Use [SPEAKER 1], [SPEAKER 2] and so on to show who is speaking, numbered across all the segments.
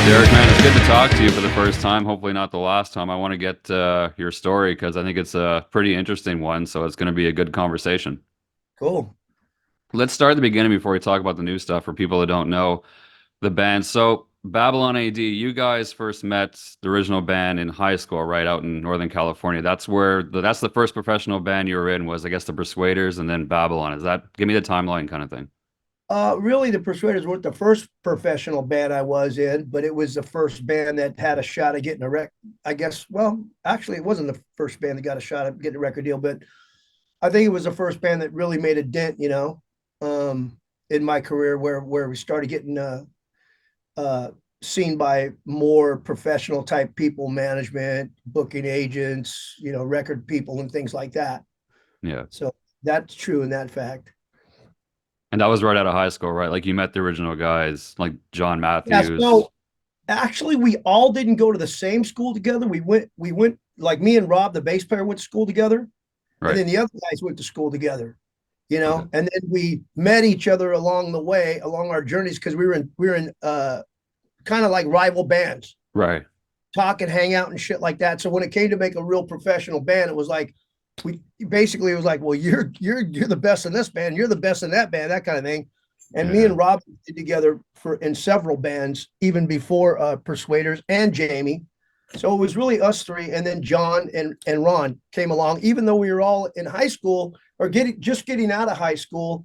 [SPEAKER 1] Derek, man, it's good to talk to you for the first time. Hopefully, not the last time. I want to get your story because I think it's a pretty interesting one. So it's going to be a good conversation.
[SPEAKER 2] Cool.
[SPEAKER 1] Let's start at the beginning before we talk about the new stuff for people that don't know the band. So, Babylon AD, you guys first met the original band in high school, right out in Northern California. That's the first professional band you were in was, I guess, the Persuaders and then Babylon. Is that, give me the timeline kind of thing?
[SPEAKER 2] Really, the Persuaders weren't the first professional band I was in, but it was the first band that had a shot at getting a rec. I guess, well, actually, it wasn't the first band that got a shot at getting a record deal, but I think it was the first band that really made a dent, in my career where we started getting uh, seen by more professional type people, management, booking agents, record people and things like that.
[SPEAKER 1] Yeah.
[SPEAKER 2] So that's true in that fact.
[SPEAKER 1] And that was right out of high school, right? Like you met the original guys, like John
[SPEAKER 2] Yeah.
[SPEAKER 1] Matthews.
[SPEAKER 2] So actually, we all didn't go to the same school together. We went like me and Rob, the bass player, went to school together, and
[SPEAKER 1] Right.
[SPEAKER 2] then the other guys went to school together.
[SPEAKER 1] Okay.
[SPEAKER 2] And then we met each other along the way, along our journeys, because we were in kind of like rival bands,
[SPEAKER 1] Right.
[SPEAKER 2] talk and hang out and shit like that. So when it came to make a real professional band, it was like we basically it was like, well, you're the best in this band, you're the best in that band, that kind of thing. And me
[SPEAKER 1] Yeah.
[SPEAKER 2] and Rob did together for in several bands, even before Persuaders and Jamie. So it was really us three, and then John and Ron came along, even though we were all in high school or getting out of high school.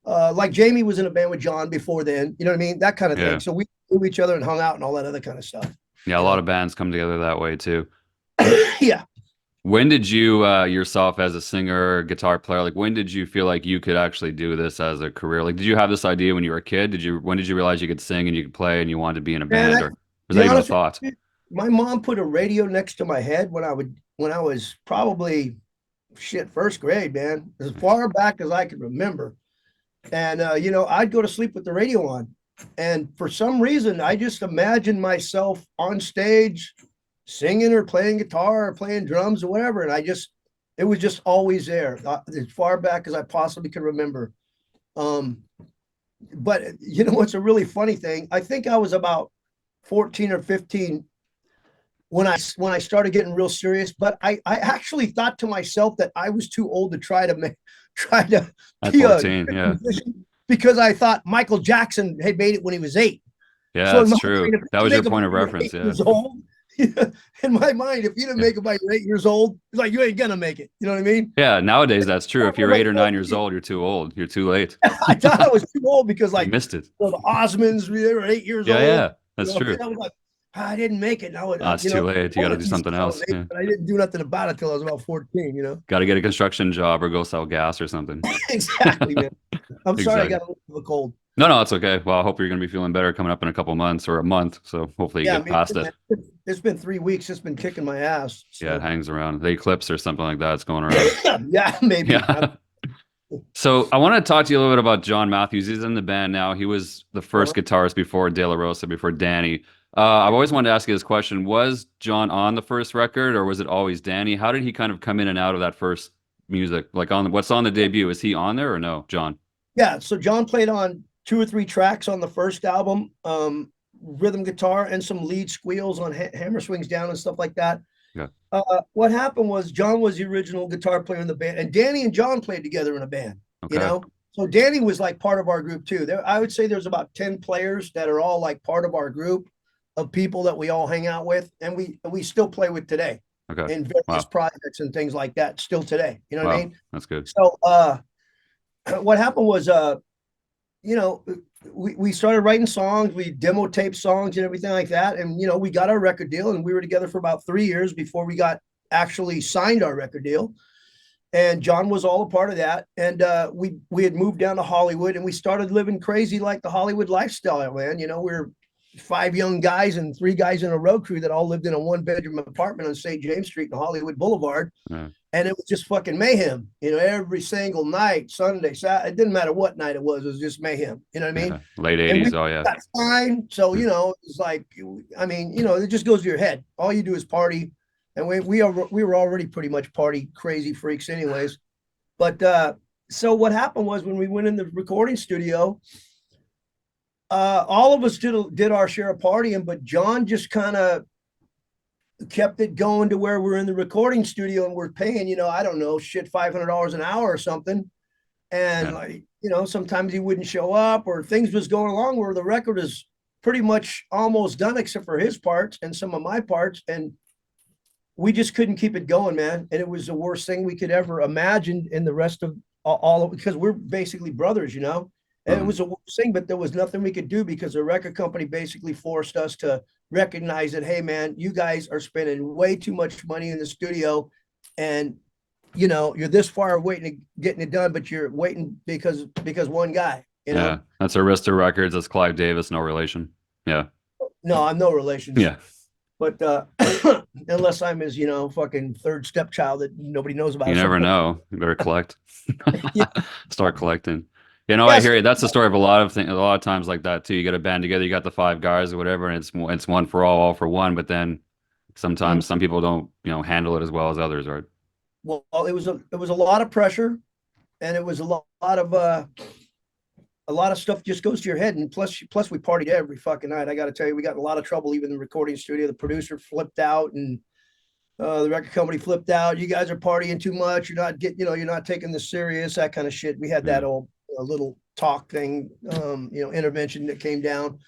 [SPEAKER 2] Like Jamie was in a band with John before then, you know what I mean? That kind of thing.
[SPEAKER 1] Yeah.
[SPEAKER 2] So we knew each other and hung out and all that other kind of stuff,
[SPEAKER 1] Yeah. A
[SPEAKER 2] you
[SPEAKER 1] lot
[SPEAKER 2] know.
[SPEAKER 1] of bands come together that way too.
[SPEAKER 2] Yeah.
[SPEAKER 1] When did you yourself as a singer, guitar player, like when did you feel like you could actually do this as a career? Like did you have this idea when you were a kid? When did you realize you could sing and you could play and you wanted to be in a
[SPEAKER 2] Man,
[SPEAKER 1] band, or was
[SPEAKER 2] be
[SPEAKER 1] that even a
[SPEAKER 2] honest with
[SPEAKER 1] thought?
[SPEAKER 2] you, my mom put a radio next to my head when I was probably shit first grade, man, as far back as I can remember. And I'd go to sleep with the radio on. And for some reason, I just imagined myself on stage singing or playing guitar or playing drums or whatever. And it was just always there, as far back as I possibly could remember. Um, but you know what's a really funny thing? I think I was about 14 or 15 when I started getting real serious. But I actually thought to myself that I was too old to try to
[SPEAKER 1] At
[SPEAKER 2] be a
[SPEAKER 1] 14, yeah.
[SPEAKER 2] musician because I thought Michael Jackson had made it when he was 8.
[SPEAKER 1] Yeah,
[SPEAKER 2] So in
[SPEAKER 1] that's
[SPEAKER 2] my
[SPEAKER 1] true.
[SPEAKER 2] mind, if
[SPEAKER 1] That
[SPEAKER 2] you
[SPEAKER 1] was your
[SPEAKER 2] make it
[SPEAKER 1] point
[SPEAKER 2] when
[SPEAKER 1] of
[SPEAKER 2] you're
[SPEAKER 1] reference,
[SPEAKER 2] eight
[SPEAKER 1] yeah.
[SPEAKER 2] years old, in my mind, if you didn't
[SPEAKER 1] Yeah.
[SPEAKER 2] make it by you're 8 years old, it's like you ain't gonna make it. You know what I mean?
[SPEAKER 1] Yeah, nowadays that's true.
[SPEAKER 2] I
[SPEAKER 1] If you're
[SPEAKER 2] was like
[SPEAKER 1] 8 or 9 years
[SPEAKER 2] 14.
[SPEAKER 1] old, you're too old. You're too late.
[SPEAKER 2] I thought I was too old because
[SPEAKER 1] You
[SPEAKER 2] like
[SPEAKER 1] missed it.
[SPEAKER 2] the Osmonds, they were 8 years
[SPEAKER 1] Yeah,
[SPEAKER 2] old.
[SPEAKER 1] yeah, that's
[SPEAKER 2] And
[SPEAKER 1] true.
[SPEAKER 2] I was like, I didn't make it. Now,
[SPEAKER 1] It's too late. You got to
[SPEAKER 2] wanted
[SPEAKER 1] do
[SPEAKER 2] to
[SPEAKER 1] something
[SPEAKER 2] since I was
[SPEAKER 1] else.
[SPEAKER 2] 8,
[SPEAKER 1] Yeah.
[SPEAKER 2] but I didn't do nothing about it till I was about 14.
[SPEAKER 1] Got to get a construction job or go sell gas or something.
[SPEAKER 2] Exactly, man. I'm sorry, I
[SPEAKER 1] Exactly.
[SPEAKER 2] got a little bit of a cold.
[SPEAKER 1] No, it's okay. Well, I hope you're going to be feeling better coming up in a couple months or a month. So hopefully you
[SPEAKER 2] Yeah, I
[SPEAKER 1] get
[SPEAKER 2] mean,
[SPEAKER 1] past it.
[SPEAKER 2] it's been 3 weeks. It's been kicking my ass.
[SPEAKER 1] Yeah, it
[SPEAKER 2] So
[SPEAKER 1] hangs around. The eclipse or something like that's going around.
[SPEAKER 2] yeah, maybe.
[SPEAKER 1] Yeah. So I want to talk to you a little bit about John Matthews. He's in the band now. He was the first guitarist before De La Rosa, before Danny. I've always wanted to ask you this question. Was John on the first record or was it always Danny? How did he kind of come in and out of that first music? Like on what's on the debut? Is he on there or no, John?
[SPEAKER 2] Yeah, so John played on 2 or 3 tracks on the first album, rhythm guitar and some lead squeals on Hammer Swings Down and stuff like that.
[SPEAKER 1] Yeah.
[SPEAKER 2] What happened was John was the original guitar player in the band, and Danny and John played together in a band. You
[SPEAKER 1] Okay.
[SPEAKER 2] know, so Danny was like part of our group too. I would say there's about 10 players that are all like part of our group of people that we all hang out with, and we still play with today
[SPEAKER 1] Okay.
[SPEAKER 2] in various
[SPEAKER 1] Wow.
[SPEAKER 2] projects and things like that. Still today, you know what I
[SPEAKER 1] Wow.
[SPEAKER 2] mean?
[SPEAKER 1] That's good.
[SPEAKER 2] So, what happened was, you know, we started writing songs, we demo tape songs and everything like that. And, we got our record deal and we were together for about 3 years before we got actually signed our record deal. And John was all a part of that. And we had moved down to Hollywood and we started living crazy like the Hollywood lifestyle, man. We were 5 young guys and 3 guys in a road crew that all lived in a 1 bedroom apartment on St. James Street in Hollywood Boulevard.
[SPEAKER 1] Yeah.
[SPEAKER 2] And it was just fucking mayhem, every single night, Sunday, Saturday, it didn't matter what night it was just mayhem. You know what I
[SPEAKER 1] Yeah.
[SPEAKER 2] mean?
[SPEAKER 1] Late
[SPEAKER 2] And we
[SPEAKER 1] 80s. Oh yeah.
[SPEAKER 2] got fine. So, it's like, I mean, it just goes to your head. All you do is party. And we were already pretty much party crazy freaks anyways. But so what happened was when we went in the recording studio, All of us did our share of partying, but John just kind of kept it going to where we're in the recording studio and we're paying, I don't know, shit, $500 an hour or something. And like, sometimes he wouldn't show up or things was going along where the record is pretty much almost done except for his parts and some of my parts. And we just couldn't keep it going, man. And it was the worst thing we could ever imagine in the rest of all of, because we're basically brothers, and it was a worst thing, but there was nothing we could do because the record company basically forced us to recognize that, hey, man, you guys are spending way too much money in the studio and you're this far waiting to getting it done, but you're waiting because one guy,
[SPEAKER 1] Yeah, that's Arista Records. That's Clive Davis, no relation. Yeah.
[SPEAKER 2] No, I'm no relation.
[SPEAKER 1] Yeah.
[SPEAKER 2] But unless I'm his, fucking third stepchild that nobody knows about.
[SPEAKER 1] You never know. You better collect.
[SPEAKER 2] Yeah.
[SPEAKER 1] Start collecting. I hear you. That's the story of a lot of things. A lot of times like that too. You get a band together. You got the 5 guys or whatever, and it's one for all for one. But then sometimes some people don't, handle it as well as others, right?
[SPEAKER 2] Well, it was a lot of pressure, and it was a lot of stuff just goes to your head. And plus we partied every fucking night. I got to tell you, we got in a lot of trouble even in the recording studio. The producer flipped out, and the record company flipped out. You guys are partying too much. You're not getting, you're not taking this serious. That kind of shit. We had that old little talk thing, intervention that came down.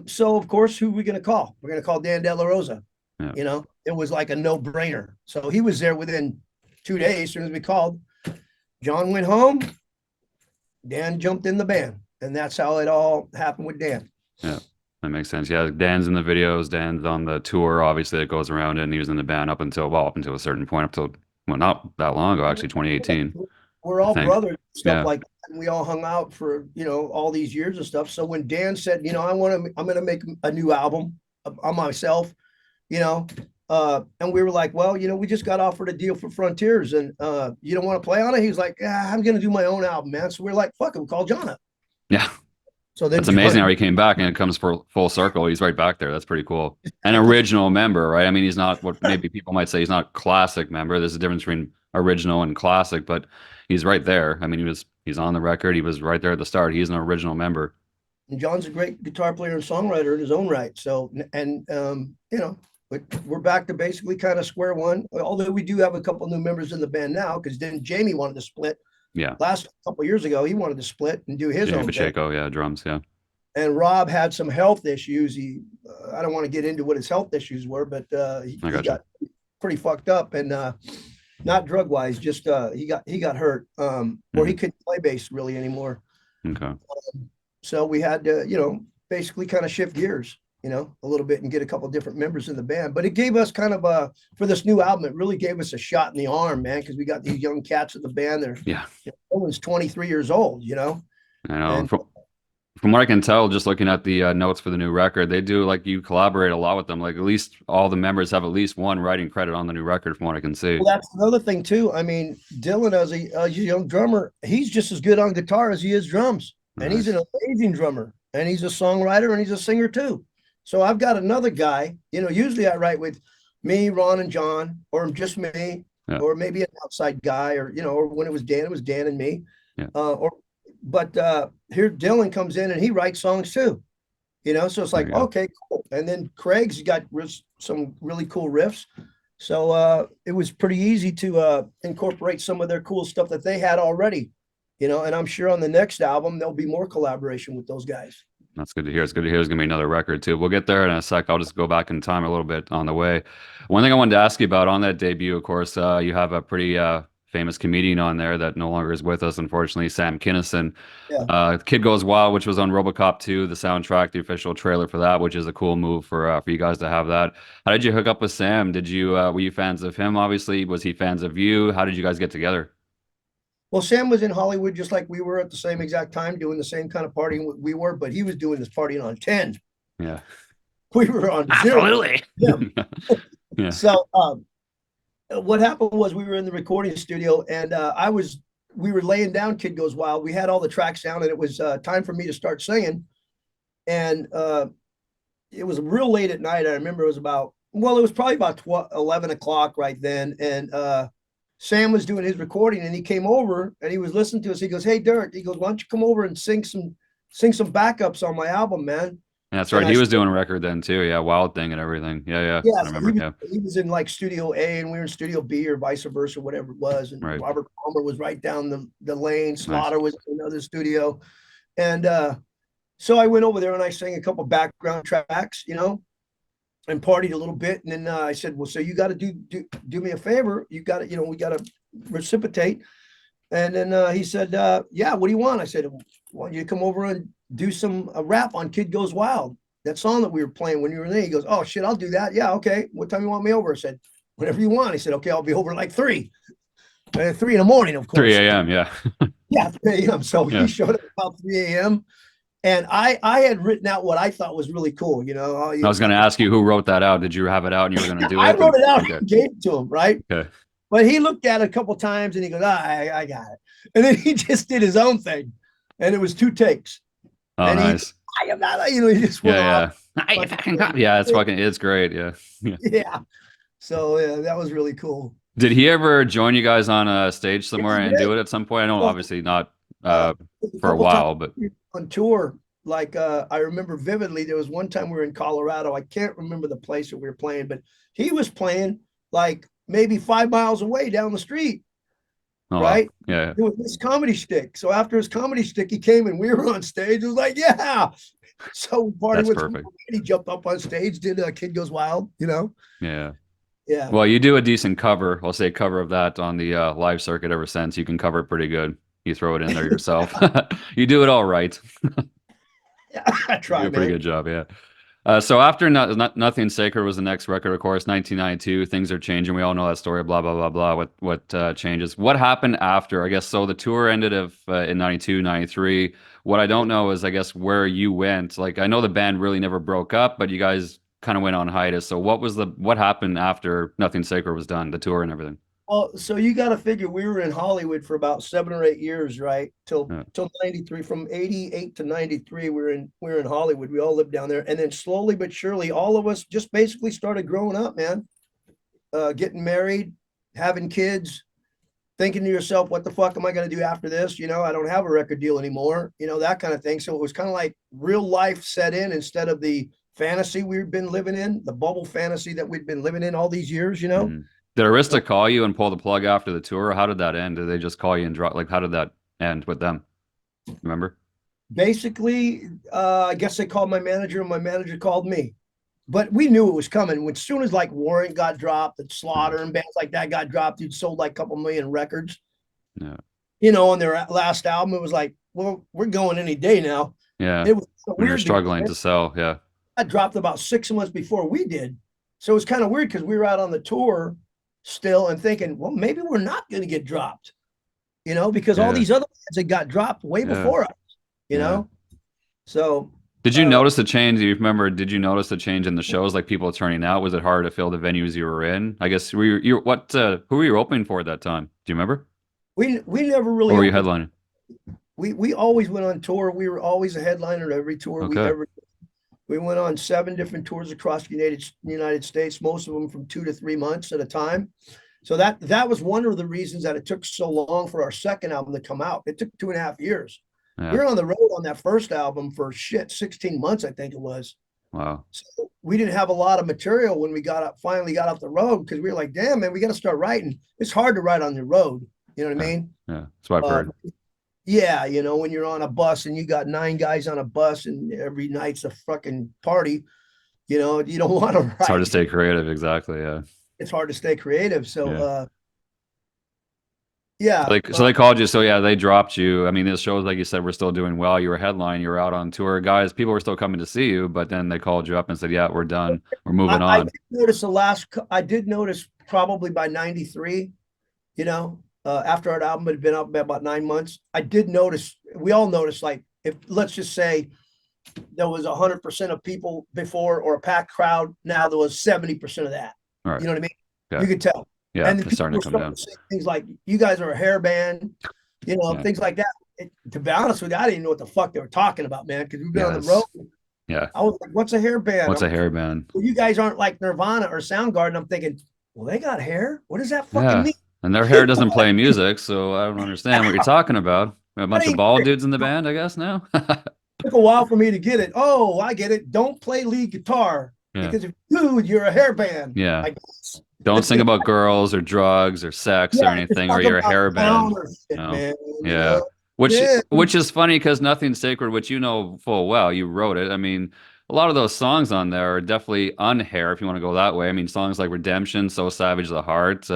[SPEAKER 2] So of course, who are we going to call? We're going to call Dan De La Rosa.
[SPEAKER 1] Yeah.
[SPEAKER 2] It was like a no-brainer. So he was there within 2 days. As soon as we called, John went home. Dan jumped in the band, and that's how it all happened with Dan.
[SPEAKER 1] Yeah, that makes sense. Yeah, Dan's in the videos. Dan's on the tour, obviously, that goes around it, and he was in the band up until a certain point, up till, well, not that long ago, actually, 2018.
[SPEAKER 2] We're all brothers, stuff like that. And we all hung out for, all these years and stuff. So when Dan said, I'm going to make a new album on myself, and we were like, well, we just got offered a deal for Frontiers, and you don't want to play on it? He was like, I'm going to do my own album, man. So we're like, fuck it, we'll call John up.
[SPEAKER 1] Yeah.
[SPEAKER 2] So then
[SPEAKER 1] it's amazing how he came back and it comes full circle. He's right back there. That's pretty cool. An original member, right? I mean, he's not what maybe people might say he's not classic member. There's a difference between original and classic, but he's right there. I mean, he's on the record. He was right there at the start. He's an original member.
[SPEAKER 2] And John's a great guitar player and songwriter in his own right. So, and we're back to basically kind of square one. Although we do have a couple new members in the band now, because then Jamie wanted to split.
[SPEAKER 1] Yeah.
[SPEAKER 2] Last couple of years ago, he wanted to split and do his own
[SPEAKER 1] Pacheco, thing. Yeah, drums, yeah.
[SPEAKER 2] And Rob had some health issues. I don't want to get into what his health issues were, but he got pretty fucked up, and not drug wise, just he got hurt, or he couldn't play bass really anymore.
[SPEAKER 1] Okay.
[SPEAKER 2] So we had to, basically kind of shift gears, a little bit and get a couple different members in the band. But it gave us kind of for this new album, it really gave us a shot in the arm, man, because we got these young cats in the band. They're one's 23 years old, I know.
[SPEAKER 1] And from what I can tell, just looking at the notes for the new record, they do, like, you collaborate a lot with them. Like, at least all the members have at least one writing credit on the new record, from what I can see.
[SPEAKER 2] Well, that's another thing too. I mean, Dylan, as a young drummer, he's just as good on guitar as he is drums. Nice. And he's an amazing drummer, and he's a songwriter, and he's a singer too. So I've got another guy, usually I write with me, Ron, and John, or just me, or maybe an outside guy, or, or when it was Dan and me.
[SPEAKER 1] Yeah.
[SPEAKER 2] But here Dylan comes in and he writes songs too, so it's like, okay, cool. And then Craig's got some really cool riffs. So it was pretty easy to incorporate some of their cool stuff that they had already, and I'm sure on the next album, there'll be more collaboration with those guys.
[SPEAKER 1] That's good to hear. It's good to hear there's going to be another record too. We'll get there in a sec. I'll just go back in time a little bit on the way. One thing I wanted to ask you about on that debut, of course, you have a pretty famous comedian on there that no longer is with us, unfortunately, Sam Kinison. Yeah. Kid Goes Wild, which was on RoboCop 2, the soundtrack, the official trailer for that, which is a cool move for you guys to have that. How did you hook up with Sam? Were you fans of him, obviously? Was he fans of you? How did you guys get together?
[SPEAKER 2] Well, Sam was in Hollywood just like we were at the same exact time, doing the same kind of partying we were, but he was doing this partying on 10.
[SPEAKER 1] Yeah.
[SPEAKER 2] We were on 0.
[SPEAKER 1] Absolutely.
[SPEAKER 2] Yeah. So what happened was we were in the recording studio, and we were laying down Kid Goes Wild. We had all the tracks down, and it was time for me to start singing. And it was real late at night. I remember it was probably about 11 o'clock right then. And Sam was doing his recording, and he came over and he was listening to us. He goes, "Hey, Derek," he goes, "why don't you come over and sing some sing some backups on my album, man.
[SPEAKER 1] Yeah, that's
[SPEAKER 2] And
[SPEAKER 1] right.
[SPEAKER 2] I
[SPEAKER 1] He was
[SPEAKER 2] said,
[SPEAKER 1] doing a record then too. Yeah, Wild Thing and everything. Yeah, yeah.
[SPEAKER 2] yeah,
[SPEAKER 1] I
[SPEAKER 2] so
[SPEAKER 1] remember. Yeah,
[SPEAKER 2] he was in like Studio A and we were in Studio B or vice versa, whatever it was. And
[SPEAKER 1] right.
[SPEAKER 2] Robert Palmer was right down the lane.
[SPEAKER 1] Nice.
[SPEAKER 2] Slaughter was in another studio. And so I went over there and I sang a couple background tracks, and partied a little bit. And then I said, well, so you got to do me a favor. You got to, we got to reciprocate. And then he said, yeah, what do you want? I said, I want you to come over and do some rap on Kid Goes Wild, that song that we were playing when you were there. He goes, oh shit, I'll do that. Yeah, okay. What time you want me over? I said, whenever you want. He said, okay, I'll be over like 3. 3 in the morning, of course.
[SPEAKER 1] 3 a.m. Yeah.
[SPEAKER 2] Yeah, 3 a.m. So
[SPEAKER 1] Yeah.
[SPEAKER 2] he showed up about 3 a.m. And I had written out what I thought was really cool.
[SPEAKER 1] I was going to ask you who wrote that out. Did you have it out and you were going to do it?
[SPEAKER 2] I wrote it out
[SPEAKER 1] Okay.
[SPEAKER 2] and gave it to him, right?
[SPEAKER 1] Okay.
[SPEAKER 2] But he looked at it a couple times and he goes, I got it. And then he just did his own thing. And it was 2 takes.
[SPEAKER 1] Oh,
[SPEAKER 2] And
[SPEAKER 1] nice.
[SPEAKER 2] I am not, he just went off.
[SPEAKER 1] Yeah, it's great. Yeah.
[SPEAKER 2] Yeah. So yeah, that was really cool.
[SPEAKER 1] Did he ever join you guys on a stage somewhere
[SPEAKER 2] he
[SPEAKER 1] and
[SPEAKER 2] did.
[SPEAKER 1] do it at some point? I know,
[SPEAKER 2] Well,
[SPEAKER 1] obviously not
[SPEAKER 2] A
[SPEAKER 1] for a
[SPEAKER 2] couple
[SPEAKER 1] while, but
[SPEAKER 2] times on tour, like I remember vividly, there was one time we were in Colorado. I can't remember the place that we were playing, but he was playing like maybe 5 miles away down the street.
[SPEAKER 1] oh,
[SPEAKER 2] Right?
[SPEAKER 1] yeah.
[SPEAKER 2] It was his comedy stick. So after his comedy stick, he came and we were on stage. It was like, yeah. So we partied
[SPEAKER 1] That's
[SPEAKER 2] with
[SPEAKER 1] perfect.
[SPEAKER 2] him. He jumped up on stage, did Kid Goes Wild,
[SPEAKER 1] Yeah.
[SPEAKER 2] Yeah.
[SPEAKER 1] Well, you do a decent cover. I'll say cover of that on the live circuit ever since. You can cover it pretty good. You throw it in there yourself. You do it all right.
[SPEAKER 2] Yeah, I
[SPEAKER 1] You
[SPEAKER 2] try,
[SPEAKER 1] do a pretty
[SPEAKER 2] man.
[SPEAKER 1] good job, yeah. So after Nothing Sacred was the next record, of course, 1992. Things are changing. We all know that story. Blah blah blah blah. What changes? What happened after? I guess so. The tour ended in 92, 93. What I don't know is, I guess, where you went. Like, I know the band really never broke up, but you guys kind of went on hiatus. So what happened after Nothing Sacred was done, the tour and everything?
[SPEAKER 2] Well, so you got to figure we were in Hollywood for about 7 or 8 years, right? Till
[SPEAKER 1] Yeah.
[SPEAKER 2] 93. From 88 to 93, we were in Hollywood. We all lived down there, and then slowly but surely, all of us just basically started growing up, man. Getting married, having kids, thinking to yourself, what the fuck am I going to do after this? I don't have a record deal anymore, that kind of thing. So it was kind of like real life set in instead of the fantasy we've been living in, the bubble fantasy that we'd been living in all these years,
[SPEAKER 1] Mhm. Did Arista call you and pull the plug after the tour? Or how did that end? Did they just call you and drop? Like, how did that end with them? Remember?
[SPEAKER 2] Basically, I guess they called my manager and my manager called me. But we knew it was coming. As soon as like Warrant got dropped and Slaughter and bands like that got dropped, you'd sold like a couple million records.
[SPEAKER 1] Yeah.
[SPEAKER 2] On their last album, it was like, well, we're going any day now.
[SPEAKER 1] Yeah.
[SPEAKER 2] It was
[SPEAKER 1] When you're
[SPEAKER 2] weird.
[SPEAKER 1] struggling to sell. Yeah.
[SPEAKER 2] I dropped about 6 months before we did. So it was kind of weird because we were out on the tour still and thinking, well, maybe we're not going to get dropped, because all
[SPEAKER 1] Yeah.
[SPEAKER 2] these other bands that got dropped way
[SPEAKER 1] Yeah.
[SPEAKER 2] before us,
[SPEAKER 1] Yeah.
[SPEAKER 2] So
[SPEAKER 1] Did you notice the change? Do you remember? Did you notice the change in the shows? Like people turning out? Was it hard to fill the venues you were in? I guess who were you opening for at that time? Do you remember?
[SPEAKER 2] we never really
[SPEAKER 1] Or were you
[SPEAKER 2] opened.
[SPEAKER 1] headlining?
[SPEAKER 2] We always went on tour. We were always a headliner at every tour we
[SPEAKER 1] Okay.
[SPEAKER 2] ever did. We went on 7 different tours across the United States, most of them from 2 to 3 months at a time. So that was one of the reasons that it took so long for our second album to come out. It took 2.5 years.
[SPEAKER 1] Yeah.
[SPEAKER 2] We were on the road on that first album for 16 months, I think it was.
[SPEAKER 1] Wow.
[SPEAKER 2] So we didn't have a lot of material when we finally got off the road because we were like, damn, man, we got to start writing. It's hard to write on the road. You know what I mean?
[SPEAKER 1] Yeah. That's what I've heard.
[SPEAKER 2] Yeah, when you're on a bus and you got 9 guys on a bus and every night's a fucking party, you don't want to write.
[SPEAKER 1] It's hard to stay creative. Exactly. Yeah.
[SPEAKER 2] It's hard to stay creative. So,
[SPEAKER 1] Yeah.
[SPEAKER 2] yeah.
[SPEAKER 1] So they called you. So yeah, they dropped you. I mean, the shows, like you said, were still doing well. You were headline. You were out on tour. Guys, people were still coming to see you, but then they called you up and said, "Yeah, we're done. We're moving
[SPEAKER 2] I
[SPEAKER 1] on."
[SPEAKER 2] I did notice probably by 93, after our album had been out about 9 months, I did notice, we all noticed, like, if let's just say there was 100% of people before or a packed crowd, now there was 70% of that.
[SPEAKER 1] All right.
[SPEAKER 2] You know what I mean?
[SPEAKER 1] Yeah.
[SPEAKER 2] You could tell.
[SPEAKER 1] Yeah,
[SPEAKER 2] And
[SPEAKER 1] it's starting to come down.
[SPEAKER 2] say things like, you guys are a hair band,
[SPEAKER 1] Yeah.
[SPEAKER 2] things like that. To be honest with you, I didn't even know what the fuck they were talking about, man, because we've been on the
[SPEAKER 1] Yes.
[SPEAKER 2] road.
[SPEAKER 1] Yeah.
[SPEAKER 2] I was like, what's a hair band?
[SPEAKER 1] What's a hair band?
[SPEAKER 2] Well, you guys aren't like Nirvana or Soundgarden. I'm thinking, well, they got hair. What does that fucking
[SPEAKER 1] Yeah.
[SPEAKER 2] mean?
[SPEAKER 1] And their hair doesn't play music, so I don't understand what you're talking about. A bunch of bald dudes in the band, I guess now.
[SPEAKER 2] took a while for me to get it. Oh, I get it. Don't play lead guitar
[SPEAKER 1] Yeah.
[SPEAKER 2] because if you do, you're a hair band.
[SPEAKER 1] Yeah.
[SPEAKER 2] I guess.
[SPEAKER 1] Don't sing about girls or drugs or sex or
[SPEAKER 2] Yeah, just
[SPEAKER 1] anything, or
[SPEAKER 2] talk
[SPEAKER 1] you're a
[SPEAKER 2] about
[SPEAKER 1] hair
[SPEAKER 2] town
[SPEAKER 1] band.
[SPEAKER 2] or shit,
[SPEAKER 1] No.
[SPEAKER 2] man. You
[SPEAKER 1] Yeah.
[SPEAKER 2] know.
[SPEAKER 1] Which
[SPEAKER 2] Yeah,
[SPEAKER 1] which is funny because Nothing's Sacred, which you know full well, you wrote it. I mean, a lot of those songs on there are definitely unhair if you want to go that way. I mean, songs like Redemption, So Savage the Heart,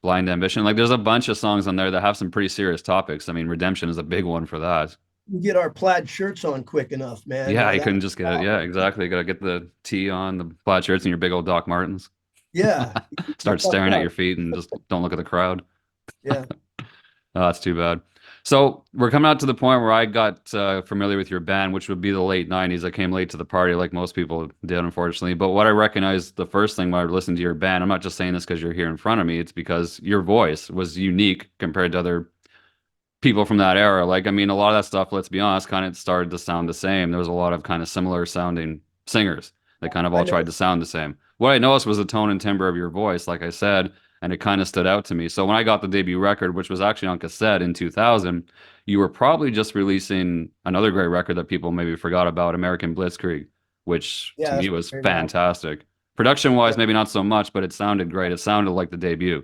[SPEAKER 1] Blind Ambition. Like there's a bunch of songs on there that have some pretty serious topics. I mean, Redemption is a big one for that.
[SPEAKER 2] we get our plaid shirts on quick enough, man.
[SPEAKER 1] Yeah, you
[SPEAKER 2] That,
[SPEAKER 1] couldn't just get it. Yeah, exactly. You gotta get the tee on, the plaid shirts, and your big old Doc Martens.
[SPEAKER 2] yeah,
[SPEAKER 1] Start staring at your feet and just don't look at the crowd.
[SPEAKER 2] yeah.
[SPEAKER 1] Oh, that's too bad. So we're coming out to the point where I got familiar with your band, which would be the late 90s. I came late to the party like most people did, unfortunately. But what I recognized the first thing when I listened to your band, I'm not just saying this because you're here in front of me, it's because your voice was unique compared to other people from that era. Like, I mean, a lot of that stuff, let's be honest, kind of started to sound the same. There was a lot of kind of similar sounding singers that kind of
[SPEAKER 2] I
[SPEAKER 1] all
[SPEAKER 2] know.
[SPEAKER 1] tried to sound the same. What I noticed was the tone and timbre of your voice, like I said, and it kind of stood out to me. So when I got the debut record, which was actually on cassette in 2000, you were probably just releasing another great record that people maybe forgot about, American Blitzkrieg, which to
[SPEAKER 2] Yeah,
[SPEAKER 1] me
[SPEAKER 2] that's
[SPEAKER 1] was
[SPEAKER 2] very nice.
[SPEAKER 1] fantastic. Production wise, maybe not so much, but it sounded great. It sounded like the debut,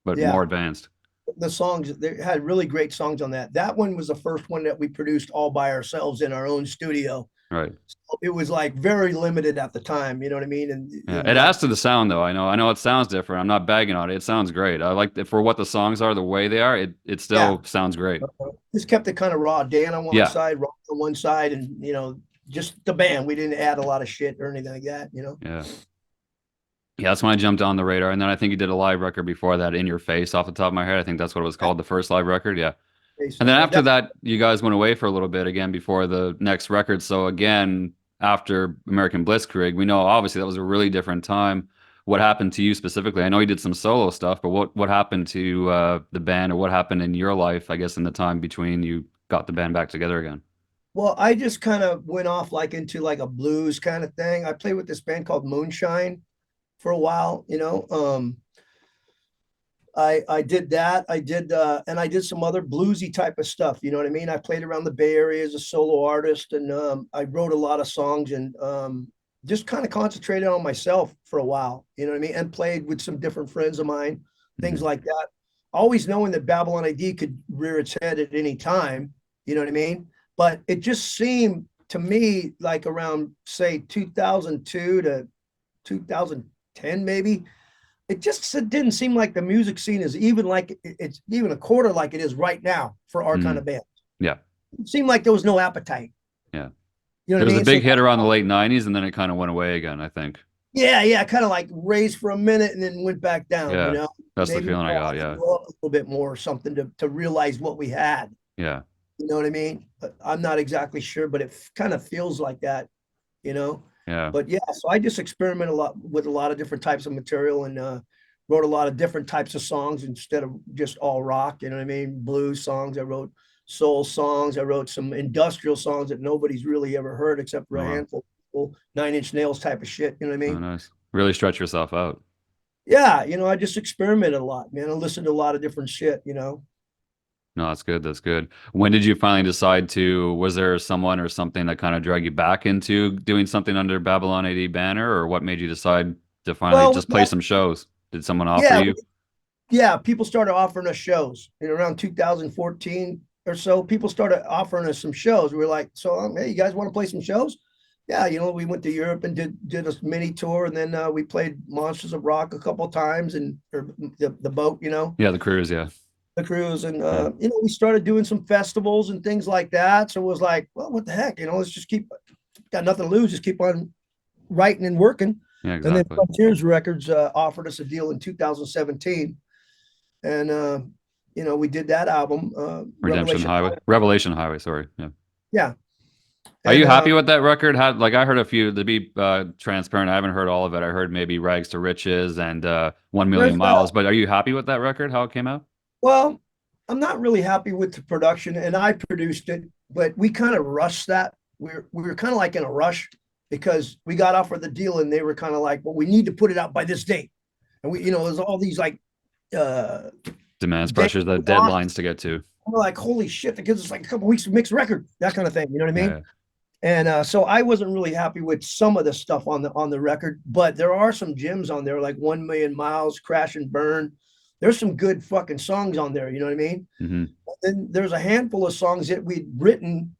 [SPEAKER 1] but more
[SPEAKER 2] Yeah,
[SPEAKER 1] advanced.
[SPEAKER 2] the songs they had really great songs on that. That one was the first one that we produced all by ourselves in our own studio.
[SPEAKER 1] Right.
[SPEAKER 2] So it was like very limited at the time, you know what I mean?
[SPEAKER 1] Yeah,
[SPEAKER 2] And
[SPEAKER 1] it
[SPEAKER 2] like
[SPEAKER 1] adds to the sound though. I know it sounds different. I'm not bagging on it. It sounds great. I like it for what the songs are, the way they are. It
[SPEAKER 2] yeah,
[SPEAKER 1] still sounds great.
[SPEAKER 2] just kept it kind of raw. Dan on one
[SPEAKER 1] Yeah,
[SPEAKER 2] side, Rock on one side, and just the band. We didn't add a lot of shit or anything like that, you know.
[SPEAKER 1] yeah, yeah. That's when I jumped on the radar, and then I think you did a live record before that, In Your Face, off the top of my head. I think that's what it was called, the first live record. Yeah,
[SPEAKER 2] Okay,
[SPEAKER 1] and then
[SPEAKER 2] so
[SPEAKER 1] after that, you guys went away for a little bit again before the next record. So again, after American Blitzkrieg, we know obviously that was a really different time. What happened to you specifically? I know you did some solo stuff, but what happened to the band, or what happened in your life? I guess in the time between you got the band back together again.
[SPEAKER 2] well, I just kind of went off like into like a blues kind of thing. I played with this band called Moonshine for a while, you know. I did that. I did and I did some other bluesy type of stuff. You know what I mean? I played around the Bay Area as a solo artist, and I wrote a lot of songs and just kind of concentrated on myself for a while. You know what I mean? And played with some different friends of mine, things
[SPEAKER 1] Mhm.
[SPEAKER 2] like that. Always knowing that Babylon ID could rear its head at any time. You know what I mean? But it just seemed to me like around say 2002 to 2010 maybe it just didn't seem like the music scene is even like it's even a quarter like it is right now for our kind of
[SPEAKER 1] Mm.
[SPEAKER 2] band.
[SPEAKER 1] Yeah,
[SPEAKER 2] It seemed like there was no appetite.
[SPEAKER 1] yeah.
[SPEAKER 2] You know
[SPEAKER 1] There
[SPEAKER 2] what I
[SPEAKER 1] was a
[SPEAKER 2] mean? So
[SPEAKER 1] big hit around the late 90s, and then it kind of went away again, I think.
[SPEAKER 2] yeah, kind of like raised for a minute and then went back down.
[SPEAKER 1] Yeah, that's the
[SPEAKER 2] Maybe we
[SPEAKER 1] feeling I
[SPEAKER 2] all
[SPEAKER 1] got.
[SPEAKER 2] had to
[SPEAKER 1] Yeah,
[SPEAKER 2] grow up a little bit more or something to realize what we had.
[SPEAKER 1] yeah,
[SPEAKER 2] You know what I mean? But I'm not exactly sure, but it kind of feels like that. You know.
[SPEAKER 1] yeah.
[SPEAKER 2] But yeah, so I just experiment a lot with a lot of different types of material and wrote a lot of different types of songs instead of just all rock. You know what I mean? Blues songs. I wrote soul songs. I wrote some industrial songs that nobody's really ever heard except for
[SPEAKER 1] Oh,
[SPEAKER 2] a
[SPEAKER 1] wow.
[SPEAKER 2] handful of people. 9 Inch Nails type of shit. You know what I
[SPEAKER 1] Oh,
[SPEAKER 2] mean?
[SPEAKER 1] nice. Really stretch yourself out.
[SPEAKER 2] Yeah, I just experimented a lot, man. I listened to a lot of different shit.
[SPEAKER 1] No, that's good. That's good. When did you finally decide to, was there someone or something that kind of dragged you back into doing something under Babylon AD banner, or what made you decide to finally
[SPEAKER 2] Well,
[SPEAKER 1] just play some shows? Did someone offer
[SPEAKER 2] yeah,
[SPEAKER 1] you?
[SPEAKER 2] yeah. People started offering us shows around 2014 or so. People started offering us some shows. We were like, so hey, you guys want to play some shows? Yeah, we went to Europe and did a mini tour, and then we played Monsters of Rock a couple of times, and or the boat,
[SPEAKER 1] Yeah, the cruise. Yeah.
[SPEAKER 2] the cruise, and
[SPEAKER 1] Yeah.
[SPEAKER 2] we started doing some festivals and things like that. So it was like, well, what the heck, let's just got nothing to lose, just keep on writing and working.
[SPEAKER 1] Yeah,
[SPEAKER 2] And then
[SPEAKER 1] exactly.
[SPEAKER 2] Frontiers Records offered us a deal in 2017, and we did that album,
[SPEAKER 1] Redemption
[SPEAKER 2] Revelation.
[SPEAKER 1] Highway. Revelation Highway, sorry. Yeah.
[SPEAKER 2] Yeah,
[SPEAKER 1] Are
[SPEAKER 2] and
[SPEAKER 1] you happy with that record? Had like I heard a few to be transparent. I haven't heard all of it. I heard maybe Rags to Riches and 1 Million
[SPEAKER 2] there's
[SPEAKER 1] Miles. But are you happy with that record? How it came out?
[SPEAKER 2] well, I'm not really happy with the production, and I produced it, but we kind of rushed that. We were kind of like in a rush because we got offered the deal, and they were kind of like, well, we need to put it out by this date, and there's all these like uh
[SPEAKER 1] Demands
[SPEAKER 2] They
[SPEAKER 1] pressures, the
[SPEAKER 2] lost.
[SPEAKER 1] deadlines to get to.
[SPEAKER 2] We're like, holy shit, that gives us like a couple weeks to mix record, that kind of thing. You know what I mean?
[SPEAKER 1] Yeah.
[SPEAKER 2] And so I wasn't really happy with some of the stuff on the record, but there are some gems on there, like 1 Million Miles, Crash and Burn. There's some good fucking songs on there. You know what I mean?
[SPEAKER 1] Hmm.
[SPEAKER 2] Then there's a handful of songs that we'd written.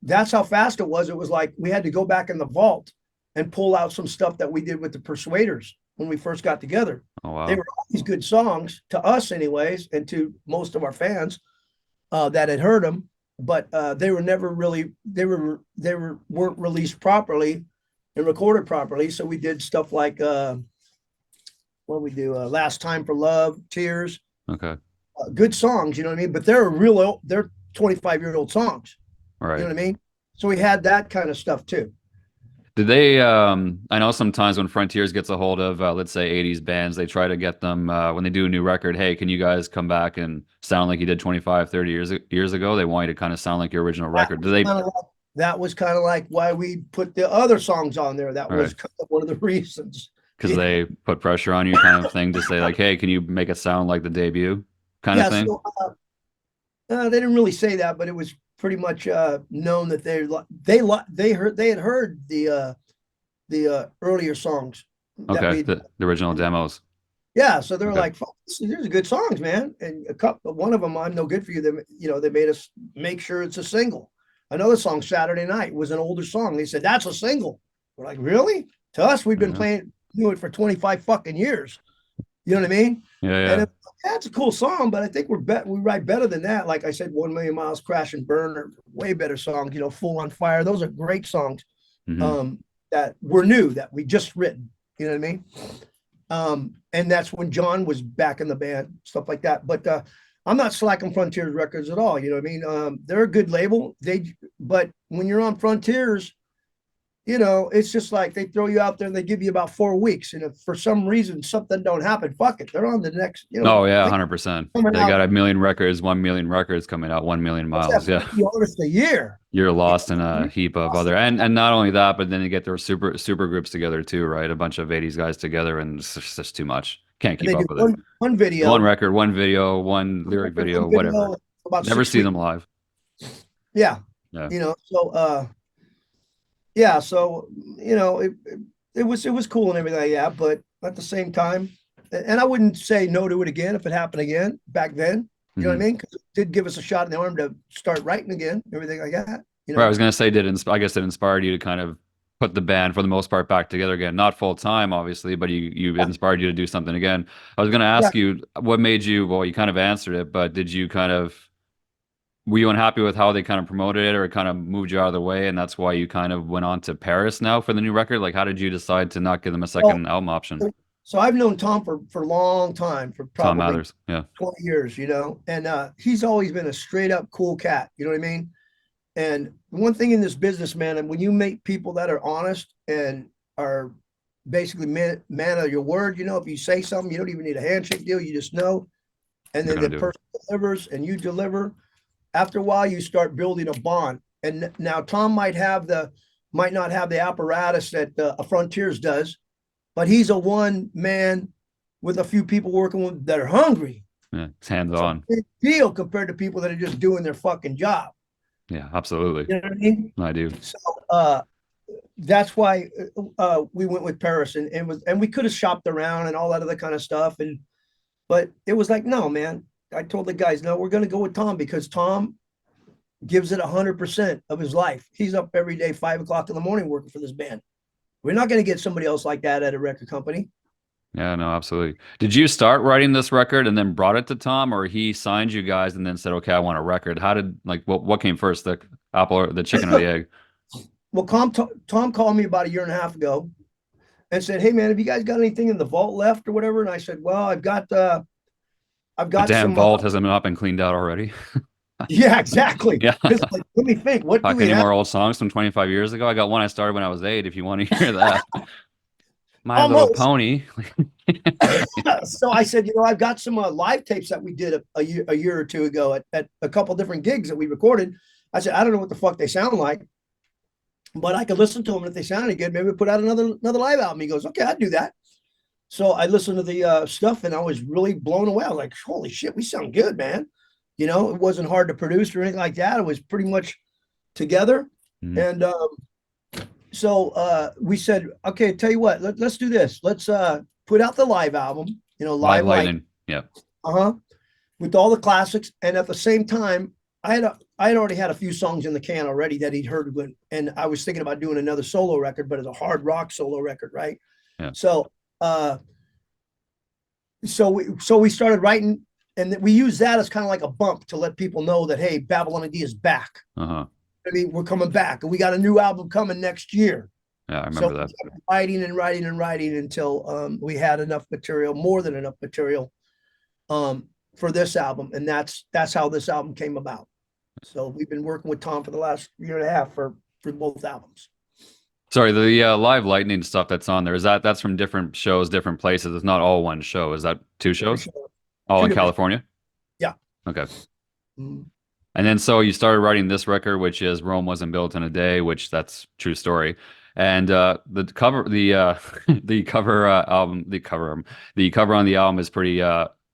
[SPEAKER 2] That's how fast it was. It was like we had to go back in the vault and pull out some stuff that we did with the Persuaders when we first got together.
[SPEAKER 1] Oh wow.
[SPEAKER 2] They were always good songs to us, anyways, and to most of our fans that had heard them, but they were never really weren't released properly and recorded properly. So we did stuff like what we do, Last Time for Love, Tears,
[SPEAKER 1] Okay.
[SPEAKER 2] good songs, you know what I mean? But they're 25-year-old songs,
[SPEAKER 1] All right.
[SPEAKER 2] you know what I mean? So we had that kind of stuff too.
[SPEAKER 1] Did they, I know sometimes when Frontiers gets a hold of, let's say 80s bands, they try to get them, when they do a new record, hey, can you guys come back and sound like you did 25, 30 years ago? They want you to kind of sound like your original record. Do they?
[SPEAKER 2] That was kind of like why we put the other songs on there. That was kind of one of the reasons.
[SPEAKER 1] Because they put pressure on you kind of thing to say like, hey, can you make it sound like the debut kind of thing?
[SPEAKER 2] So, they didn't really say that, but it was pretty much known that they had heard the earlier songs.
[SPEAKER 1] Okay, the original demos.
[SPEAKER 2] Yeah, so they were like, "Fuck, these are good songs, man." And one of them, "I'm No Good for You," they made us make sure it's a single. Another song, "Saturday Night," was an older song. They said that's a single. We're like, really? To us, we've been playing it for 25 fucking years. You know what I mean?
[SPEAKER 1] Yeah.
[SPEAKER 2] And that's a cool song, but I think we write better than that. Like I said, 1 Million Miles, Crash and Burn are way better songs. Full on Fire. Those are great songs. That were new, that we just written. You know what I mean? And that's when John was back in the band, stuff like that. But I'm not slacking Frontiers Records at all. You know what I mean? They're a good label. But when you're on Frontiers, it's just like they throw you out there and they give you about 4 weeks. And if for some reason something don't happen, fuck it. They're on the next,
[SPEAKER 1] Oh yeah, 100%. They got 1 million records, 1 million records coming out, 1 million miles. Yeah.
[SPEAKER 2] Artists a year.
[SPEAKER 1] You're lost in a heap of other, and not only that, but then you get their super groups together too, right? A bunch of 80s guys together, and it's just too much. Can't keep up with it.
[SPEAKER 2] One video,
[SPEAKER 1] one record, one video, one lyric video, whatever. Never see them live.
[SPEAKER 2] Yeah. So yeah, so it was cool and everything like that, but at the same time, and I wouldn't say no to it again if it happened again back then. You know what I mean? Because it did give us a shot in the arm to start writing again, everything like that.
[SPEAKER 1] Right, I was gonna say, I guess it inspired you to kind of put the band for the most part back together again, not full time, obviously, but it inspired you to do something again. I was gonna ask you what made you. Well, you kind of answered it, but were you unhappy with how they kind of promoted it, or it kind of moved you out of the way, and that's why you kind of went on to Paris now for the new record? Like, how did you decide to not give them a second album option?
[SPEAKER 2] So I've known Tom for a long time, for probably
[SPEAKER 1] Tom Mathers,
[SPEAKER 2] 20 years, and he's always been a straight up cool cat. You know what I mean? And one thing in this business, man, and when you meet people that are honest and are basically man of your word, if you say something, you don't even need a handshake deal. You just know. And then the person delivers and you deliver. After a while, you start building a bond. And now Tom might not have the apparatus that a Frontiers does, but he's a one man with a few people working with that are hungry.
[SPEAKER 1] Yeah, it's hands on.
[SPEAKER 2] It's a big deal compared to people that are just doing their fucking job.
[SPEAKER 1] Yeah, absolutely.
[SPEAKER 2] You know what I mean?
[SPEAKER 1] I do.
[SPEAKER 2] So that's why we went with Paris, and we could have shopped around and all that other kind of stuff, but it was like, no, man. I told the guys, no, we're going to go with Tom, because Tom gives it 100% of his life. He's up every day, 5 o'clock in the morning, working for this band. We're not going to get somebody else like that at a record company.
[SPEAKER 1] Yeah, no, absolutely. Did you start writing this record and then brought it to Tom, or he signed you guys and then said, okay, I want a record? How did, what came first, the apple or the chicken or the egg?
[SPEAKER 2] Well, Tom called me about a year and a half ago and said, hey man, have you guys got anything in the vault left or whatever? And I said, well, I've got the
[SPEAKER 1] damn vault hasn't not been cleaned out already.
[SPEAKER 2] Yeah, exactly.
[SPEAKER 1] Yeah.
[SPEAKER 2] Like, let me think. What do we
[SPEAKER 1] any
[SPEAKER 2] have?
[SPEAKER 1] more old songs from 25 years ago? I got one I started when I was 8, if you want to hear that. My Little Pony.
[SPEAKER 2] So I said, I've got some live tapes that we did a year or two ago at a couple different gigs that we recorded. I said, I don't know what the fuck they sound like, but I could listen to them. And if they sounded good, maybe we put out another live album. He goes, okay, I'd do that. So I listened to the stuff and I was really blown away. I was like, holy shit, we sound good, man. You know, it wasn't hard to produce or anything like that. It was pretty much together.
[SPEAKER 1] Mhm.
[SPEAKER 2] And so we said, okay, tell you what, let's do this. Let's put out the live album, you know,
[SPEAKER 1] Live
[SPEAKER 2] Live Light,
[SPEAKER 1] Lightning. Yeah.
[SPEAKER 2] uh-huh, with all the classics. And at the same time, I had already had a few songs in the can already that he'd heard when, and I was thinking about doing another solo record, but it's a hard rock solo record, right?
[SPEAKER 1] Yeah.
[SPEAKER 2] So uh so we started writing, and we use that as kind of like a bump to let people know that, hey, Babylon AD is back.
[SPEAKER 1] Uh-huh.
[SPEAKER 2] I mean, we're coming back, and we got a new album coming next year.
[SPEAKER 1] Yeah, I
[SPEAKER 2] So
[SPEAKER 1] remember that.
[SPEAKER 2] we kept writing and writing and writing until we had enough material, more than enough material, for this album, and that's how this album came about. So we've been working with Tom for the last year and a half for both albums.
[SPEAKER 1] Sorry, the Live Lightning stuff that's on there, that's from different shows, different places. It's not all one show. Is that two shows? All in California?
[SPEAKER 2] Yeah.
[SPEAKER 1] Okay.
[SPEAKER 2] Mm.
[SPEAKER 1] And then so you started writing this record, which is Rome Wasn't Built in a Day, which that's true story. And the cover, the cover album, the cover on the album is pretty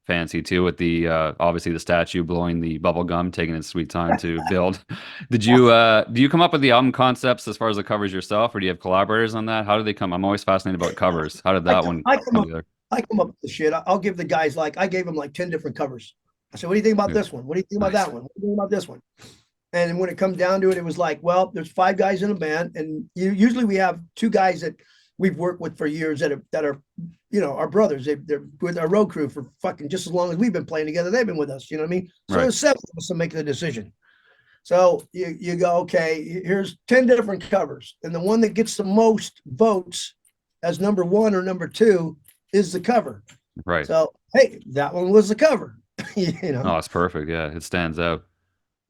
[SPEAKER 1] fancy too, with the obviously the statue blowing the bubble gum, taking its sweet time to build. Did you do you come up with the album concepts as far as the covers yourself, or do you have collaborators on that? How do they come? I'm always fascinated about covers. How did that one
[SPEAKER 2] I
[SPEAKER 1] come together?
[SPEAKER 2] I come up with the shit. I'll give the guys, like, I gave them like 10 different covers. I said, what do you think about
[SPEAKER 1] Yeah.
[SPEAKER 2] this one? What do you think about
[SPEAKER 1] Nice.
[SPEAKER 2] that one? What do you think about this one? And when it comes down to it, it was like, well, there's 5 guys in a band, and usually we have 2 guys that we've worked with for years that are, you know, our brothers. They're with our road crew for fucking just as long as we've been playing together. They've been with us. You know what I mean? So
[SPEAKER 1] Right.
[SPEAKER 2] there's 7 of us to make the decision. So you go, okay, here's 10 different covers, and the one that gets the most votes as number 1 or number 2 is the cover.
[SPEAKER 1] Right.
[SPEAKER 2] So hey, that one was the cover. You
[SPEAKER 1] Oh,
[SPEAKER 2] know?
[SPEAKER 1] it's perfect. Yeah, it stands out.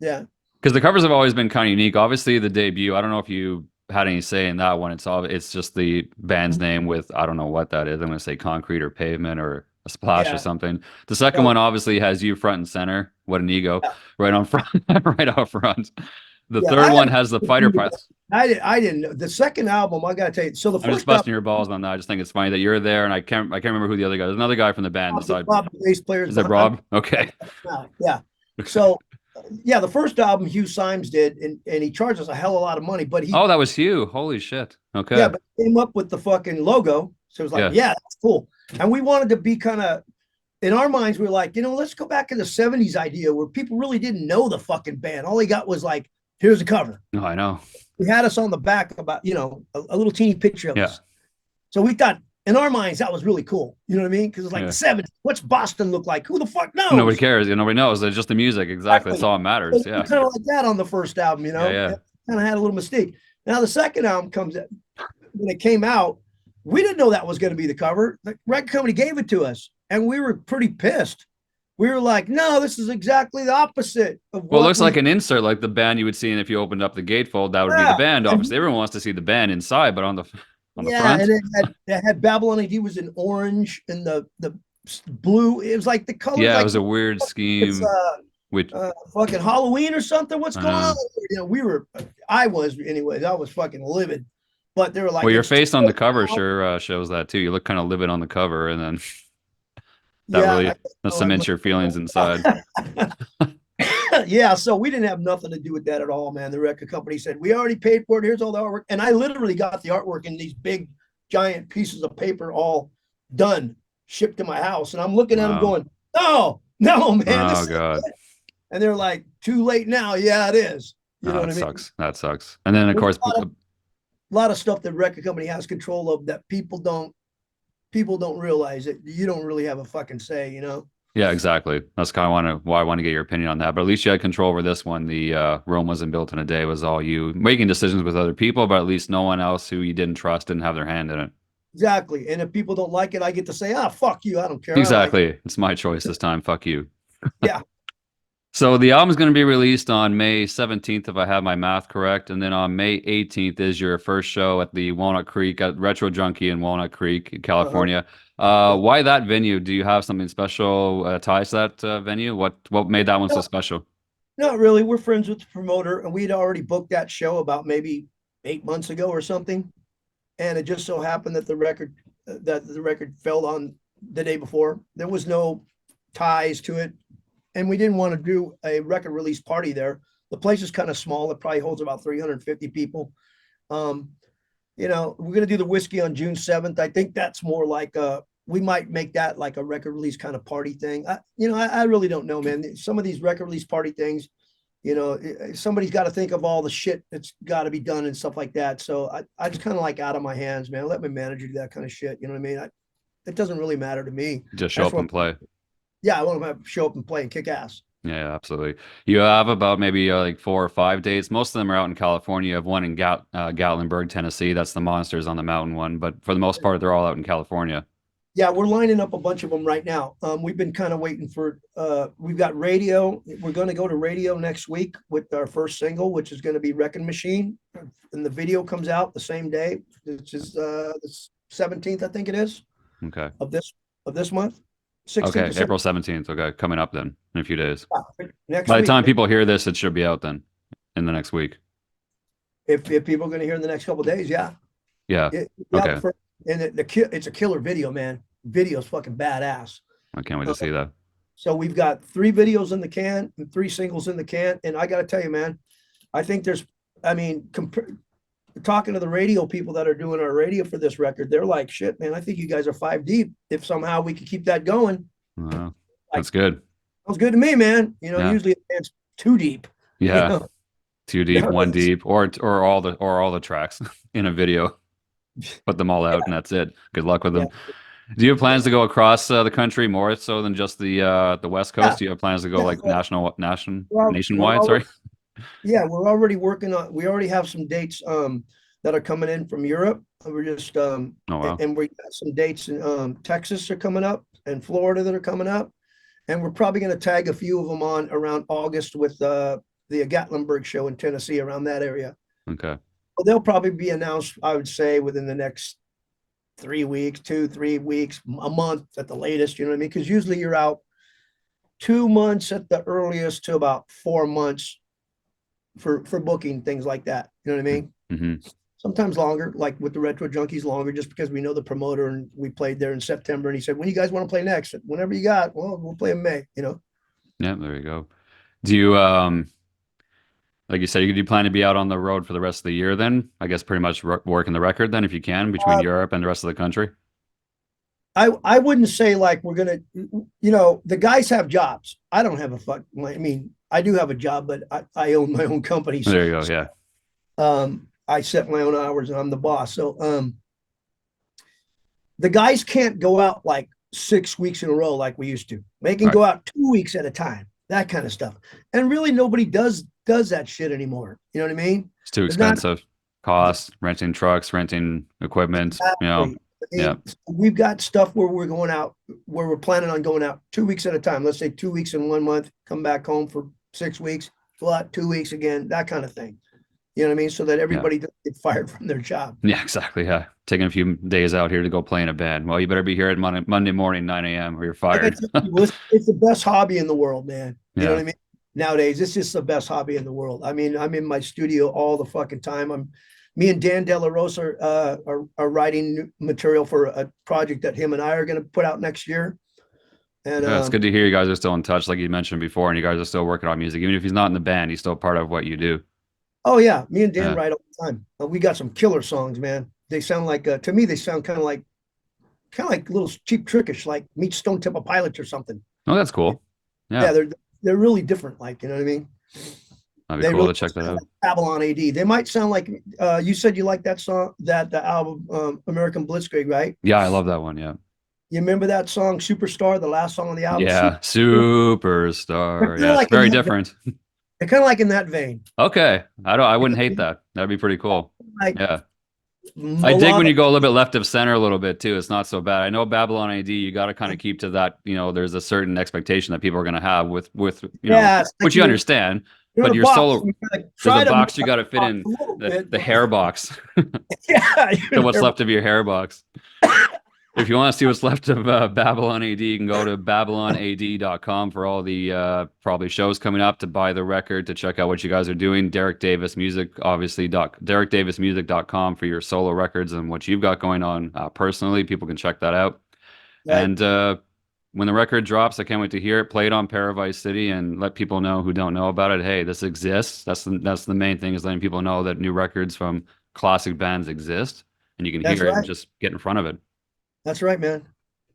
[SPEAKER 2] Yeah.
[SPEAKER 1] Because the covers have always been kind of unique. Obviously, the debut, I don't know if you had any say in that one. It's just the band's name with, I don't know what that is. I'm going to say Concrete or Pavement or a Splash or
[SPEAKER 2] Yeah.
[SPEAKER 1] something. The second
[SPEAKER 2] So,
[SPEAKER 1] one obviously has you front and center. What an ego,
[SPEAKER 2] yeah.
[SPEAKER 1] right on front, right out front. The
[SPEAKER 2] Yeah,
[SPEAKER 1] third one has the fighter pilots.
[SPEAKER 2] I didn't know. The second album, I gotta tell you. So the
[SPEAKER 1] I'm just
[SPEAKER 2] first
[SPEAKER 1] busting
[SPEAKER 2] album,
[SPEAKER 1] your balls on that. I just think it's funny that you're there, and I can't remember who the other guy. There's another guy from the band. Beside,
[SPEAKER 2] Bob, the bass player,
[SPEAKER 1] is it Rob? Okay.
[SPEAKER 2] Yeah. So yeah, the first album Hugh Symes did, and he charged us a hell of a lot of money, but he
[SPEAKER 1] Oh, that was Hugh. Holy shit. Okay.
[SPEAKER 2] yeah, but he came up with the fucking logo. So it was like,
[SPEAKER 1] Yeah.
[SPEAKER 2] yeah, that's cool. And we wanted to be kind of, in our minds, we were like, you know, let's go back to the 70s idea where people really didn't know the fucking band. All they got was like, here's a cover.
[SPEAKER 1] No, I know.
[SPEAKER 2] He had us on the back about, you know, a little teeny picture of
[SPEAKER 1] Yeah.
[SPEAKER 2] us. So we thought, in our minds, that was really cool. You know what I mean? Because it's like
[SPEAKER 1] Yeah.
[SPEAKER 2] the 70s. What's Boston look like? Who the fuck knows?
[SPEAKER 1] Nobody cares. Nobody knows. It's just the music. Exactly. That's all that matters. Yeah.
[SPEAKER 2] Kind of like that on the first album, you know?
[SPEAKER 1] Yeah.
[SPEAKER 2] Kind of had a little mistake. Now the second album comes in. When it came out, we didn't know that was going to be the cover. The record company gave it to us, and we were pretty pissed. We were like, no, this is exactly the opposite of
[SPEAKER 1] Well, it
[SPEAKER 2] what
[SPEAKER 1] looks like an insert, like the band you would see, and if you opened up the gatefold, that would be the
[SPEAKER 2] Yeah.
[SPEAKER 1] band. Obviously, everyone wants to see the band inside, but on the
[SPEAKER 2] yeah,
[SPEAKER 1] front,
[SPEAKER 2] and it had Babylon AD was in orange and the blue. It was like the color.
[SPEAKER 1] yeah,
[SPEAKER 2] like,
[SPEAKER 1] it was a weird
[SPEAKER 2] it's
[SPEAKER 1] scheme. Which
[SPEAKER 2] fucking Halloween or something. What's going
[SPEAKER 1] Uh-huh.
[SPEAKER 2] on? You know, I was anyways. I was fucking livid, but they were like,
[SPEAKER 1] well, your
[SPEAKER 2] it's
[SPEAKER 1] face
[SPEAKER 2] too
[SPEAKER 1] on the
[SPEAKER 2] late
[SPEAKER 1] cover
[SPEAKER 2] now.
[SPEAKER 1] sure shows that too. You look kind of livid on the cover, and then that
[SPEAKER 2] Yeah,
[SPEAKER 1] really
[SPEAKER 2] I-
[SPEAKER 1] that cements your feelings inside.
[SPEAKER 2] yeah. So we didn't have nothing to do with that at all, man. The record company said, we already paid for it. Here's all the artwork. And I literally got the artwork in these big, giant pieces of paper, all done, shipped to my house. And I'm looking at them
[SPEAKER 1] Wow.
[SPEAKER 2] going, no, man.
[SPEAKER 1] Oh
[SPEAKER 2] this
[SPEAKER 1] God,
[SPEAKER 2] is it. And they're like, too late now. Yeah, it is. You know
[SPEAKER 1] that
[SPEAKER 2] what I mean?
[SPEAKER 1] sucks. That sucks. And then of
[SPEAKER 2] There's
[SPEAKER 1] course,
[SPEAKER 2] a lot of stuff that record company has control of that people don't realize that you don't really have a fucking say, you know?
[SPEAKER 1] yeah, exactly. That's kind of why I want to get your opinion on that. But at least you had control over this one. The Rome Wasn't Built in a Day was all you making decisions with other people, but at least no one else who you didn't trust didn't have their hand in it.
[SPEAKER 2] Exactly. And if people don't like it, I get to say, fuck you. I don't care. I like it.
[SPEAKER 1] Exactly. It's my choice this time. Fuck you.
[SPEAKER 2] Yeah.
[SPEAKER 1] So the album's going to be released on May 17th, if I have my math correct. And then on May 18th is your first show at the Walnut Creek, at Retro Junkie in Walnut Creek, California. Why that venue? Do you have something special ties to that venue? What made that one so special?
[SPEAKER 2] Not really. We're friends with the promoter, and we'd already booked that show about maybe 8 months ago or something. And it just so happened that the record that the record fell on the day before. There was no ties to it, and we didn't want to do a record release party there. The place is kind of small. It probably holds about 350 people. You know, we're gonna do the whiskey on June 7th. I think that's more like we might make that like a record release kind of party thing. I really don't know, man. Some of these record release party things, you know, somebody's got to think of all the shit that's got to be done and stuff like that. So I just kind of like out of my hands, man. Let my manager do that kind of shit. You know what I mean? It doesn't really matter to me.
[SPEAKER 1] Just show up and play.
[SPEAKER 2] Yeah, I want to show up and play and kick ass.
[SPEAKER 1] Yeah, absolutely. You have about maybe like 4 or 5 dates. Most of them are out in California. You have one in Gatlinburg, Tennessee. That's the Monsters on the Mountain one. But for the most part, they're all out in California.
[SPEAKER 2] Yeah, we're lining up a bunch of them right now. We've been kind of waiting for, we've got radio. We're going to go to radio next week with our first single, which is going to be Wrecking Machine. And the video comes out the same day, which is the 17th, I think it is.
[SPEAKER 1] Okay.
[SPEAKER 2] Of this month.
[SPEAKER 1] 16th okay, April 17th. Okay, coming up then in a few days.
[SPEAKER 2] Next
[SPEAKER 1] By the
[SPEAKER 2] week,
[SPEAKER 1] time people hear this, it should be out then in the next week.
[SPEAKER 2] If people are going to hear in the next couple of days, yeah.
[SPEAKER 1] Yeah. Okay.
[SPEAKER 2] And it's a killer video, man. Video's fucking badass.
[SPEAKER 1] I can't wait to see that.
[SPEAKER 2] So we've got 3 videos in the can and 3 singles in the can. And I got to tell you, man, I think talking to the radio people that are doing our radio for this record, they're like, shit, man, I think you guys are 5 deep. If somehow we could keep that going.
[SPEAKER 1] That's good.
[SPEAKER 2] Sounds good to me, man. You know, usually it's 2 deep.
[SPEAKER 1] Yeah.
[SPEAKER 2] You know?
[SPEAKER 1] 2 deep, 1 deep, or all the tracks in a video. Put them all out and that's it. Good luck with them. Yeah. Do you have plans to go across the country more so than just the West Coast? Do you have plans to go like nationwide? Sorry.
[SPEAKER 2] Yeah, we're already working on. We already have some dates that are coming in from Europe. We're just and we got some dates in Texas are coming up and Florida that are coming up, and we're probably going to tag a few of them on around August with the Gatlinburg show in Tennessee around that area.
[SPEAKER 1] Okay.
[SPEAKER 2] Well, they'll probably be announced, I would say, within the next 3 weeks, 2-3 weeks, a month at the latest. You know what I mean? Because usually you're out 2 months at the earliest to about 4 months for booking things like that. You know what I mean?
[SPEAKER 1] Mm-hmm.
[SPEAKER 2] Sometimes longer, like with the Retro Junkies, longer, just because we know the promoter and we played there in September. And he said, "When you guys want to play next? Whenever you got. Well, we'll play in May." You know?
[SPEAKER 1] Yeah, there you go. Do you like you said, do you plan to be out on the road for the rest of the year then? I guess pretty much working the record then, if you can, between Europe and the rest of the country?
[SPEAKER 2] I wouldn't say like we're going to, you know, the guys have jobs. I don't have I mean, I do have a job, but I own my own company.
[SPEAKER 1] So, there you go, yeah.
[SPEAKER 2] I set my own hours and I'm the boss. So the guys can't go out like 6 weeks in a row like we used to. They can go out 2 weeks at a time, that kind of stuff. And really nobody does that shit anymore. You know what I mean?
[SPEAKER 1] It's too expensive. Costs, renting trucks, renting equipment.
[SPEAKER 2] Exactly.
[SPEAKER 1] You know, yeah.
[SPEAKER 2] We've got stuff where we're going out, where we're planning on going out 2 weeks at a time. Let's say 2 weeks in 1 month, come back home for 6 weeks, go out 2 weeks again, that kind of thing. You know what I mean? So that everybody doesn't get fired from their job.
[SPEAKER 1] Yeah, exactly. Yeah. Taking a few days out here to go play in a band. Well, you better be here at Monday morning, 9 a.m. or you're fired.
[SPEAKER 2] It's the best hobby in the world, man. You know what I mean? Nowadays, it's just the best hobby in the world. I mean, I'm in my studio all the fucking time. Me and Dan De La Rosa are writing material for a project that him and I are going to put out next year. And
[SPEAKER 1] it's good to hear you guys are still in touch, like you mentioned before, and you guys are still working on music. Even if he's not in the band, he's still part of what you do.
[SPEAKER 2] Oh yeah, me and Dan write all the time. We got some killer songs, man. They sound like to me, they sound kind of like little Cheap Trickish, like meet Stone Temple Pilots or something.
[SPEAKER 1] Oh, that's cool. Yeah,
[SPEAKER 2] they're really different. Like, you know what I mean?
[SPEAKER 1] That'd be cool to check that out.
[SPEAKER 2] Like Babylon AD. They might sound like you said you like that song, the album American Blitzkrieg, right?
[SPEAKER 1] Yeah, I love that one. Yeah.
[SPEAKER 2] You remember that song Superstar, the last song on the album?
[SPEAKER 1] Yeah, Superstar. Yeah,
[SPEAKER 2] like
[SPEAKER 1] it's very different.
[SPEAKER 2] They're kind of like in that vein.
[SPEAKER 1] Okay, I wouldn't hate that. That'd be pretty cool.
[SPEAKER 2] Like,
[SPEAKER 1] yeah. I dig when you go a little bit left of center a little bit too. It's not so bad. I know Babylon AD, you got to kind of keep to that. You know, there's a certain expectation that people are going to have with you know, which you understand. But your solo, there's a box you got to fit in, the hair box.
[SPEAKER 2] Yeah,
[SPEAKER 1] what's left of your hair box. if you want to see what's left of Babylon AD, you can go to babylonad.com for all the probably shows coming up, to buy the record, to check out what you guys are doing. Derek Davis Music, obviously, derekdavismusic.com for your solo records and what you've got going on personally. People can check that out.
[SPEAKER 2] Right.
[SPEAKER 1] And when the record drops, I can't wait to hear it. Play it on Paradise City and let people know who don't know about it. Hey, this exists. That's the main thing, is letting people know that new records from classic bands exist, and you can
[SPEAKER 2] That's
[SPEAKER 1] hear it and
[SPEAKER 2] right.
[SPEAKER 1] just get in front of it.
[SPEAKER 2] That's right, man.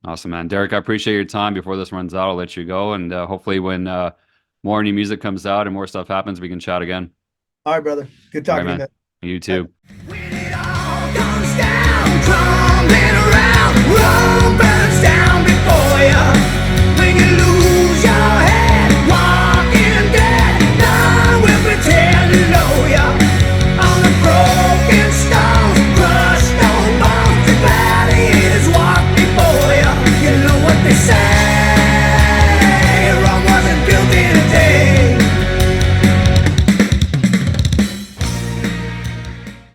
[SPEAKER 1] Awesome, man. Derek, I appreciate your time. Before this runs out, I'll let you go. And hopefully when more new music comes out and more stuff happens, we can chat again.
[SPEAKER 2] All right, brother. Good
[SPEAKER 1] All
[SPEAKER 2] talking
[SPEAKER 1] right,
[SPEAKER 2] to
[SPEAKER 1] man.
[SPEAKER 2] you, man.
[SPEAKER 1] You too.
[SPEAKER 3] When it all comes down, crumbling around, roll back.